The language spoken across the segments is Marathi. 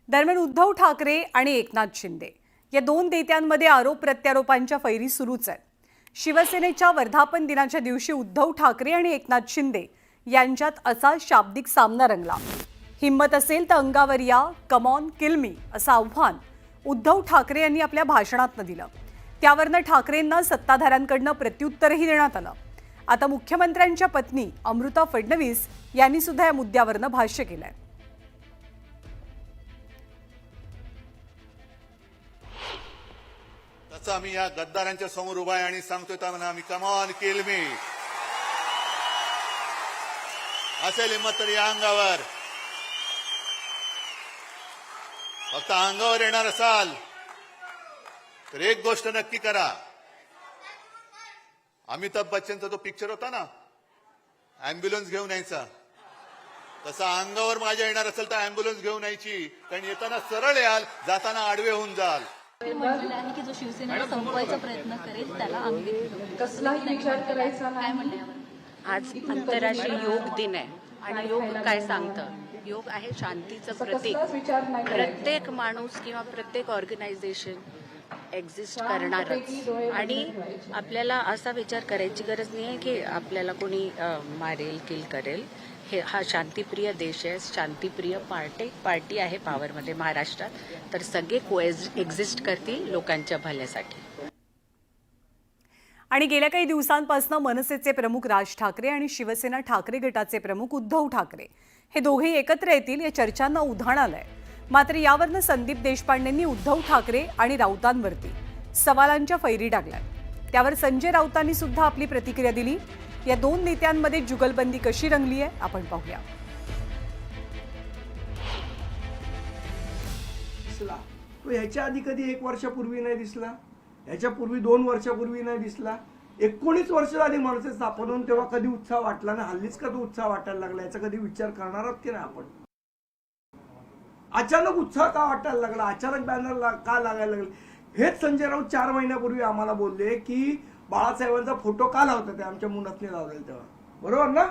दरम्यान उद्धव ठाकरे आणि एकनाथ शिंदे या दोन नेत्यांमध्ये आरोप प्रत्यारोपांच्या फैरी सुरूच आहे। शिवसेनेच्या वर्धापन दिनाच्या दिवशी उद्धव ठाकरे आणि एकनाथ शिंदे यांच्यात असा शाब्दिक सामना रंगला। हिम्मत असेल तर अंगावर या, कम ऑन किल मी असं आव्हान उद्धव ठाकरे यांनी आपल्या भाषणात दिलं। त्यावरनं ठाकरेंना सत्ताधाऱ्यांकडून प्रत्युत्तरही देण्यात आलं। आता मुख्यमंत्र्यांच्या पत्नी अमृता फडणवीस यांनी सुद्धा या मुद्द्यावरनं भाष्य केलंय। तसं आम्ही या गद्दारांच्या समोर उभा आहे आणि सांगतोय त्यांना आम्ही कम ऑन किल मी, असेल हिम्मत तर या अंगावर, फक्त अंगावर येणार असाल तर एक गोष्ट नक्की करा। अमिताभ बच्चनचा तो पिक्चर होता ना, अँब्युलन्स घेऊन यायचा, तसा अंगावर माझ्या येणार असेल तर अँब्युलन्स घेऊन यायची, कारण येताना सरळ याल, जाताना आडवे होऊन जाल। म्हटलेलं आहे की जो शिवसेनेला संपवायचा प्रयत्न करेल त्याला आम्ही कसलाही विचार करायचा काय नाही। म्हणले यावर? आज आंतरराष्ट्रीय योग दिन आहे आणि योग काय सांगतं? योग आहे शांतीचं प्रतीक। कसलाच विचार नाही करायचा। प्रत्येक माणूस किंवा प्रत्येक ऑर्गनायझेशन एक्झिस्ट करणारच आणि आपल्याला असा विचार करायची गरज नाही आहे की आपल्याला कोणी मारेल, किल करेल। हा शांतिप्रिय देश आहे, शांतिप्रिय पार्टी आहे पॉवरमध्ये महाराष्ट्रात, तर सगळे एक्झिस्ट करतील लोकांच्या भल्यासाठी। आणि गेल्या काही दिवसांपासून मनसेचे प्रमुख राज ठाकरे आणि शिवसेना ठाकरे गटाचे प्रमुख उद्धव ठाकरे हे दोघेही एकत्र येतील या चर्चांना उधाण आलंय। मात्र यावरनं संदीप देशपांडेंनी उद्धव ठाकरे आणि राऊतांवरती सवालांच्या फैरी टाकल्या। त्यावर संजय राऊतांनी सुद्धा आपली प्रतिक्रिया दिली। या दोन नेत्यांमध्ये जुगलबंदी कशी रंगली आहे आपण पाहूया। तो ह्याच्या आधी कधी 1 वर्षापूर्वी नाही दिसला, ह्याच्यापूर्वी 2 वर्षापूर्वी नाही दिसला। 19 वर्ष झाली मनसे स्थापन होऊन, तेव्हा कधी उत्साह वाटला ना, हल्लीच का तो उत्साह वाटायला लागला याचा कधी विचार करणार आहोत की नाही आपण? अचानक उत्साह का वाटायला लागला, अचानक बॅनर का लागायला लागले? हेच संजय राऊत 4 महिन्यापूर्वी आम्हाला बोलले की बाळासाहेबांचा फोटो का लावतात ते आमच्या मुलातने लावलेला, तेव्हा बरोबर ना?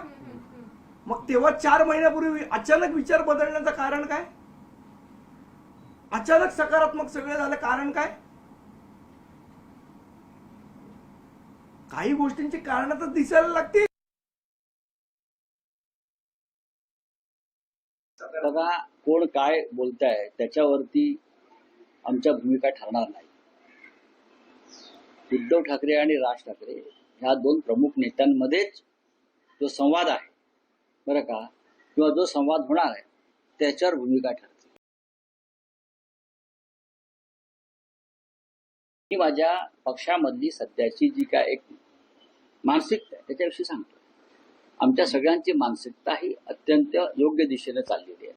मग तेव्हा 4 महिन्यापूर्वी अचानक विचार बदलण्याचं कारण काय? अचानक सकारात्मक सगळे झालं, कारण काय? काही गोष्टींची कारण तर दिसायला लागतील। बघा, कोण काय बोलताय त्याच्यावरती आमच्या भूमिका ठरणार नाही। उद्धव ठाकरे आणि राज ठाकरे ह्या दोन प्रमुख नेत्यांमध्येच जो संवाद आहे बरं का, किंवा जो संवाद होणार आहे त्याच्यावर भूमिका ठरते। मी माझ्या पक्षामधली सध्याची जी काय एक मानसिकता आहे त्याच्याविषयी सांगतो। आमच्या सगळ्यांची मानसिकता ही अत्यंत योग्य दिशेने चाललेली आहे।